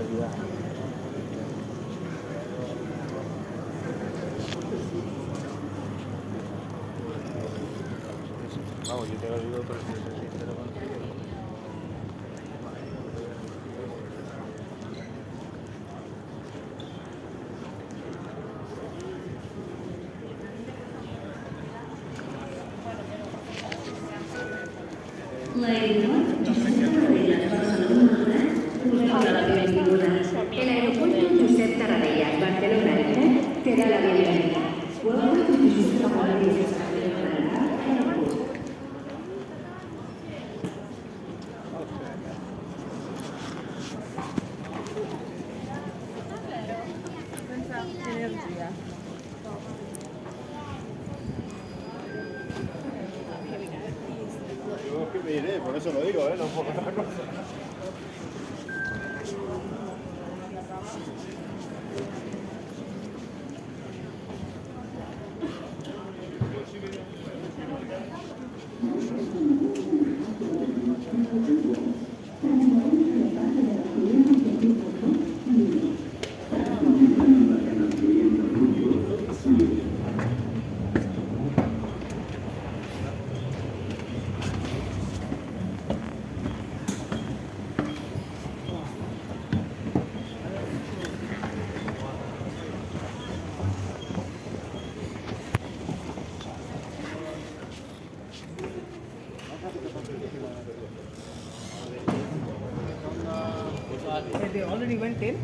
Vamos, yo te lo digo, pero si soy sincero contigo. L'aeroport Josep Tarradellas Barcelona us dona la benvinguda. El aeropuerto Josep Tarradellas Barcelona Airport te da la bienvenida. Welcome to Josep Tarradellas Barcelona Airport. Energía. Yo es que me iré, por eso lo digo, no por otra cosa. They already went in.